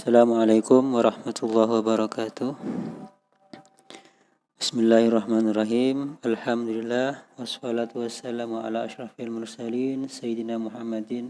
Assalamualaikum warahmatullahi wabarakatuh. Bismillahirrahmanirrahim. Alhamdulillah wassalatu wassalamu ala asyrafil mursalin sayyidina Muhammadin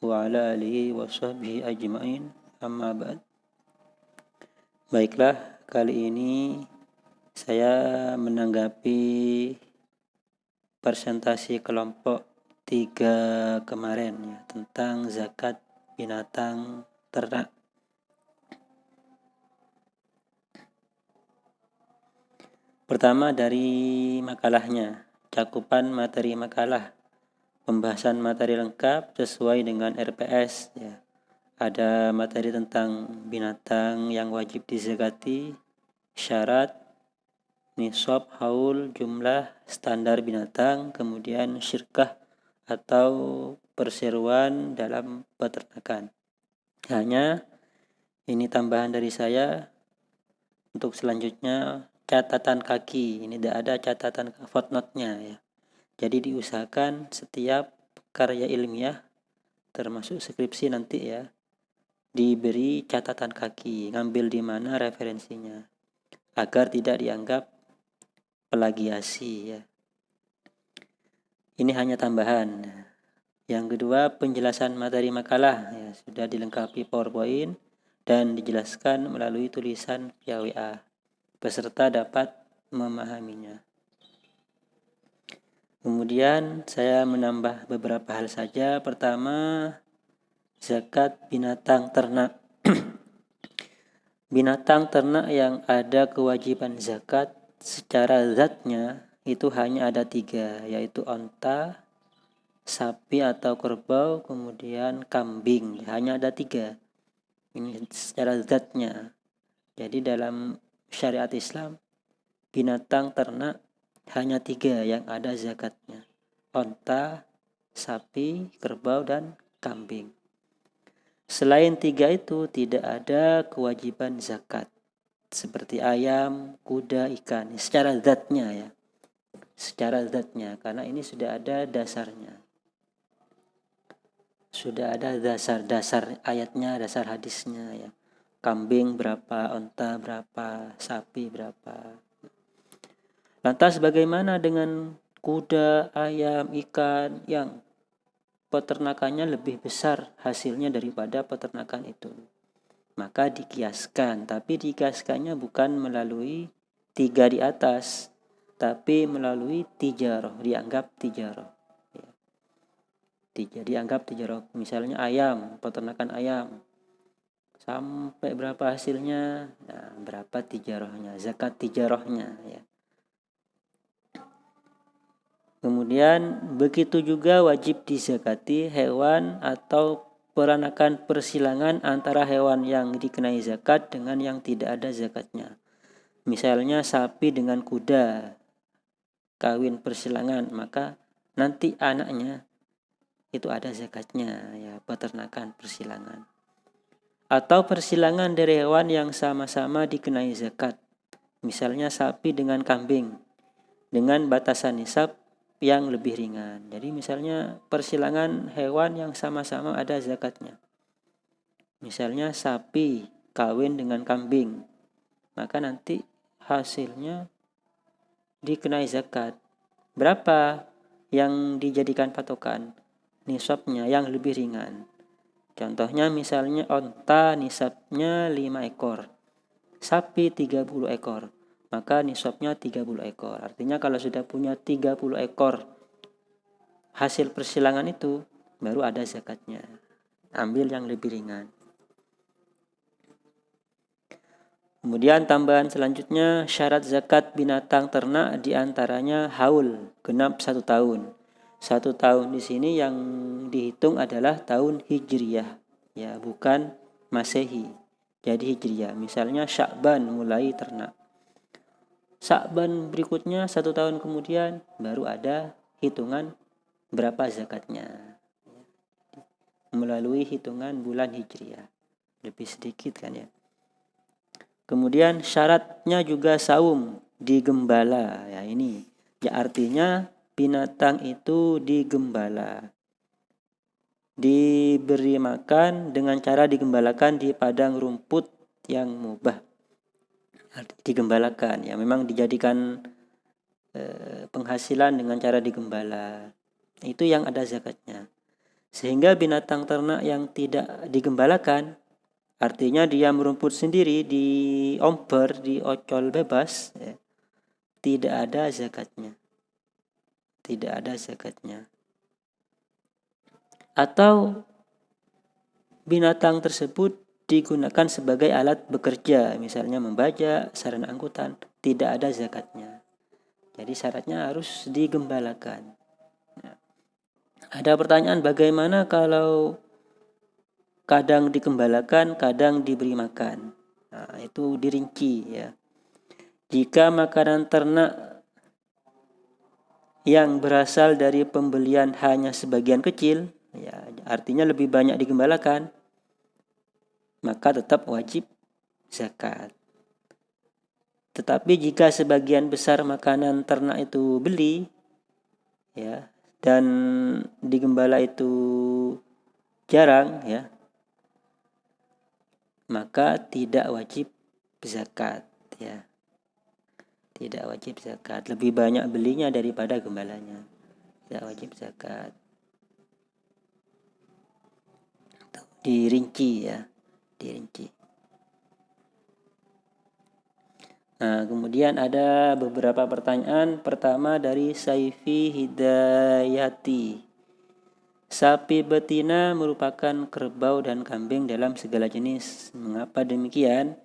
wa ala alihi wa sahbihi ajma'in. Amma ba'd. Baiklah, kali ini saya menanggapi presentasi kelompok 3 kemarin ya, tentang zakat binatang ternak. Pertama dari makalahnya, cakupan materi makalah, pembahasan materi lengkap sesuai dengan RPS ya. Ada materi tentang binatang yang wajib dizakati, syarat, nisab, haul, jumlah, standar binatang, kemudian syirkah atau perseroan dalam peternakan. Hanya ini tambahan dari saya. Untuk selanjutnya catatan kaki, ini tidak ada catatan footnote-nya ya. Jadi diusahakan setiap karya ilmiah termasuk skripsi nanti ya diberi catatan kaki, ngambil di mana referensinya agar tidak dianggap plagiasi ya. Ini hanya tambahan. Yang kedua, penjelasan materi makalah ya, sudah dilengkapi PowerPoint dan dijelaskan melalui tulisan via WA. Peserta dapat memahaminya. Kemudian saya menambah beberapa hal saja. Pertama, zakat binatang ternak. Binatang ternak yang ada kewajiban zakat secara zatnya itu hanya ada 3, yaitu onta, sapi atau kerbau, kemudian kambing. Hanya ada 3. Ini secara zatnya. Jadi dalam syariat Islam, binatang ternak hanya 3 yang ada zakatnya. Onta, sapi, kerbau, dan kambing. Selain 3 itu tidak ada kewajiban zakat. Seperti ayam, kuda, ikan. Secara zatnya ya. Secara zatnya. Karena ini sudah ada dasarnya. Sudah ada dasar ayatnya, dasar hadisnya ya. Kambing berapa, onta berapa, sapi berapa. Lantas bagaimana dengan kuda, ayam, ikan yang peternakannya lebih besar hasilnya daripada peternakan itu? Maka dikiaskan, tapi dikiaskannya bukan melalui 3 di atas, tapi melalui tijaroh, dianggap tijaroh. Dianggap tijaroh. Misalnya ayam, peternakan ayam. Sampai berapa hasilnya? Nah, berapa tijarohnya, zakat tijarohnya ya. Kemudian begitu juga wajib dizakati hewan atau peranakan persilangan antara hewan yang dikenai zakat dengan yang tidak ada zakatnya. Misalnya sapi dengan kuda kawin persilangan, maka nanti anaknya itu ada zakatnya ya, peternakan persilangan. Atau persilangan dari hewan yang sama-sama dikenai zakat. Misalnya sapi dengan kambing dengan batasan nisab yang lebih ringan. Jadi misalnya persilangan hewan yang sama-sama ada zakatnya. Misalnya sapi kawin dengan kambing. Maka nanti hasilnya dikenai zakat. Berapa yang dijadikan patokan? Nisabnya yang lebih ringan. Contohnya misalnya onta nisabnya 5 ekor, sapi 30 ekor, maka nisabnya 30 ekor. Artinya kalau sudah punya 30 ekor hasil persilangan itu, baru ada zakatnya. Ambil yang lebih ringan. Kemudian tambahan selanjutnya, syarat zakat binatang ternak diantaranya haul, genap 1 tahun. 1 tahun di sini yang dihitung adalah tahun Hijriyah, ya, bukan Masehi. Jadi Hijriyah. Misalnya Sya'ban mulai ternak. Sya'ban berikutnya 1 tahun kemudian baru ada hitungan berapa zakatnya. Melalui hitungan bulan Hijriyah. Lebih sedikit kan ya. Kemudian syaratnya juga saum, digembala. Ya ini. Ya artinya binatang itu digembala. diberi makan dengan cara digembalakan di padang rumput yang mubah. Digembalakan ya, memang dijadikan penghasilan dengan cara digembala. Itu yang ada zakatnya. Sehingga binatang ternak yang tidak digembalakan, artinya dia merumput sendiri, diomper, diocol bebas, ya, tidak ada zakatnya. Tidak ada zakatnya. Atau binatang tersebut digunakan sebagai alat bekerja, misalnya membajak, sarana angkutan, tidak ada zakatnya. Jadi syaratnya harus digembalakan. Nah, ada pertanyaan, bagaimana kalau kadang digembalakan, kadang diberi makan? Nah, itu dirinci ya. Jika makanan ternak yang berasal dari pembelian hanya sebagian kecil, ya, artinya lebih banyak digembalakan, maka tetap wajib zakat. Tetapi jika sebagian besar makanan ternak itu beli, ya, dan digembala itu jarang, ya, maka tidak wajib zakat, ya. Tidak wajib zakat. Lebih banyak belinya daripada gembalanya. Tidak wajib zakat. Dirinci ya, dirinci. Nah, kemudian ada beberapa pertanyaan. Pertama dari Saifi Hidayati. Sapi betina merupakan kerbau dan kambing dalam segala jenis. Mengapa demikian?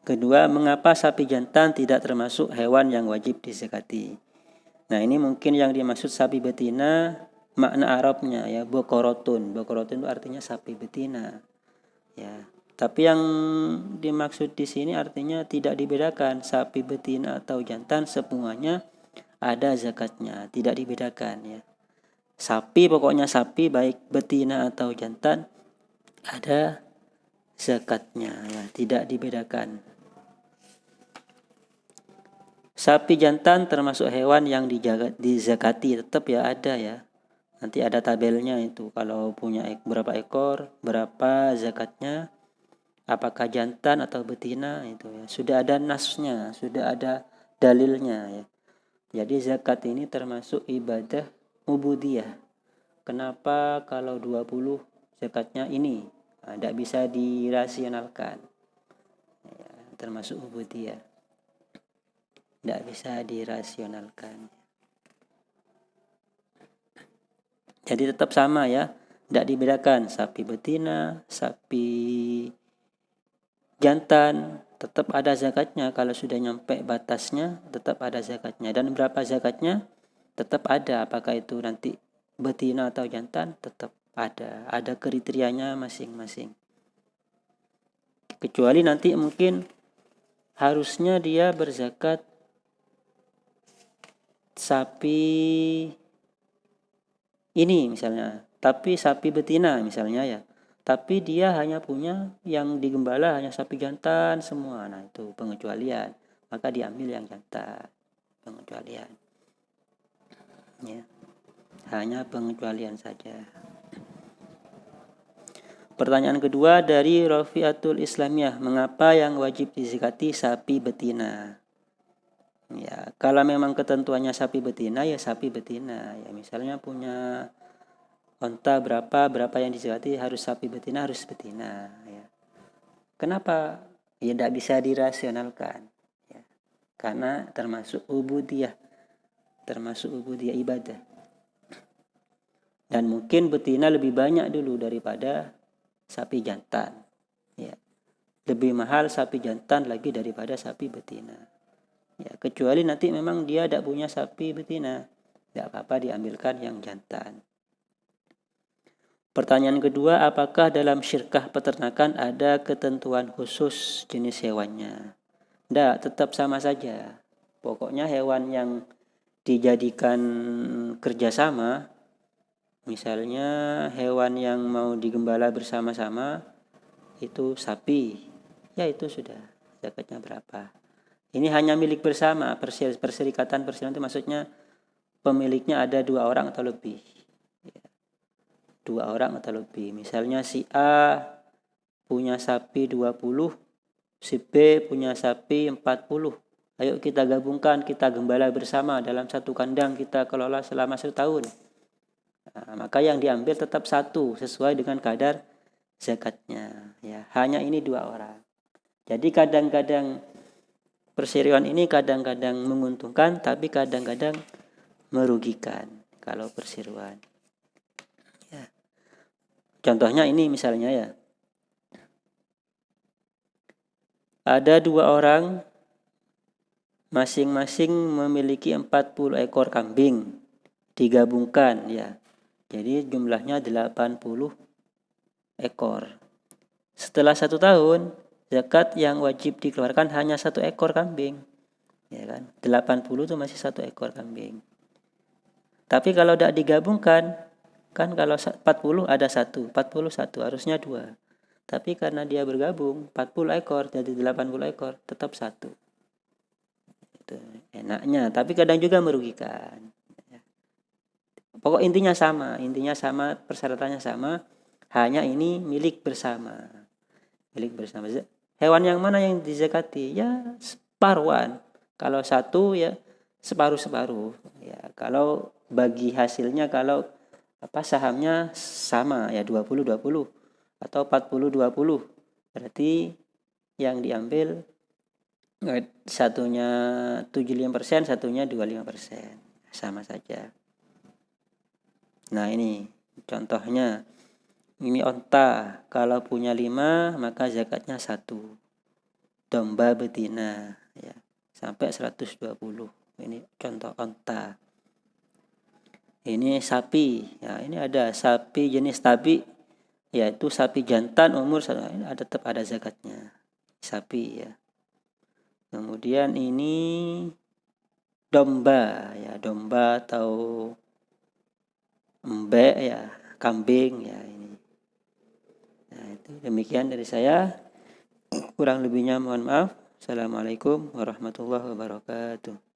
Kedua, mengapa sapi jantan tidak termasuk hewan yang wajib dizakati? Nah, ini mungkin yang dimaksud sapi betina, makna Arabnya ya, bokorotun. Bokorotun itu artinya sapi betina. Ya. Tapi yang dimaksud di sini artinya tidak dibedakan sapi betina atau jantan, semuanya ada zakatnya, tidak dibedakan ya. Sapi, pokoknya sapi baik betina atau jantan ada zakatnya ya, tidak dibedakan. Sapi jantan termasuk hewan yang dizakati, tetap ya ada ya. Nanti ada tabelnya itu, kalau punya berapa ekor, berapa zakatnya. Apakah jantan atau betina itu ya. Sudah ada nasnya, sudah ada dalilnya ya. Jadi zakat ini termasuk ibadah ubudiyah. Kenapa kalau 20 zakatnya ini? Nah, tidak bisa dirasionalkan. Ya, termasuk ubudiyah. Tidak bisa dirasionalkan. Jadi tetap sama ya. Tidak dibedakan sapi betina, sapi jantan, tetap ada zakatnya. Kalau sudah nyampe batasnya, tetap ada zakatnya. Dan berapa zakatnya? Tetap ada. Apakah itu nanti betina atau jantan? Tetap ada. Ada kriterianya masing-masing. Kecuali nanti mungkin harusnya dia berzakat sapi ini misalnya, tapi sapi betina misalnya ya. Tapi dia hanya punya yang digembala hanya sapi jantan semua. Nah, itu pengecualian. Maka diambil yang jantan. Pengecualian. Ya. Hanya pengecualian saja. Pertanyaan kedua dari Rafiatul Islamiyah. Mengapa yang wajib dizakati sapi betina? Ya, kalau memang ketentuannya sapi betina ya sapi betina. Ya, misalnya punya onta berapa yang dizakati harus sapi betina, harus betina ya. Kenapa? Ya tidak bisa dirasionalkan ya. Karena termasuk ubudiyah ibadah. Dan mungkin betina lebih banyak dulu daripada sapi jantan ya. Lebih mahal sapi jantan lagi daripada sapi betina ya. Kecuali nanti memang dia tidak punya sapi betina, tidak apa-apa diambilkan yang jantan. Pertanyaan kedua, apakah dalam syirkah peternakan ada ketentuan khusus jenis hewannya? Tidak, tetap sama saja. Pokoknya hewan yang dijadikan kerjasama, misalnya hewan yang mau digembala bersama-sama, itu sapi, ya itu sudah zakatnya berapa. Ini hanya milik bersama, perserikatan itu maksudnya pemiliknya ada 2 orang atau lebih. 2 orang atau lebih. Misalnya si A punya sapi 20, si B punya sapi 40. Ayo kita gabungkan, kita gembala bersama dalam satu kandang, kita kelola selama 1 tahun. Nah, maka yang diambil tetap 1 sesuai dengan kadar zakatnya. Ya, hanya ini 2 orang. Jadi kadang-kadang perseroan ini kadang-kadang menguntungkan, tapi kadang-kadang merugikan kalau perseroan. Ya. Contohnya ini misalnya ya. Ada 2 orang masing-masing memiliki 40 ekor kambing digabungkan ya. Jadi jumlahnya 80 ekor. Setelah 1 tahun, zakat yang wajib dikeluarkan hanya 1 ekor kambing. Ya kan? 80 itu masih 1 ekor kambing. Tapi kalau tidak digabungkan, kan kalau 40 ada 1, 41 harusnya 2. Tapi karena dia bergabung 40 ekor jadi 80 ekor, tetap 1. Itu enaknya, tapi kadang juga merugikan. Pokok intinya sama, persyaratannya sama, hanya ini milik bersama. Milik bersama. Hewan yang mana yang dizakati? Ya separuhan. Kalau 1 ya separuh-separuh. Ya, kalau bagi hasilnya kalau sahamnya sama ya 20-20 atau 40-20. Berarti yang diambil satunya 75%, satunya 25%. Sama saja. Nah, ini contohnya. Ini onta. Kalau punya 5, maka zakatnya 1. Domba betina ya, sampai 120. Ini contoh onta. Ini sapi. Ya, ini ada sapi jenis tabi, yaitu sapi jantan umur ini tetap ada zakatnya. Sapi ya. Kemudian ini domba ya, domba atau embek ya, kambing ya ini. Nah, itu demikian dari saya. Kurang lebihnya mohon maaf. Assalamualaikum warahmatullahi wabarakatuh.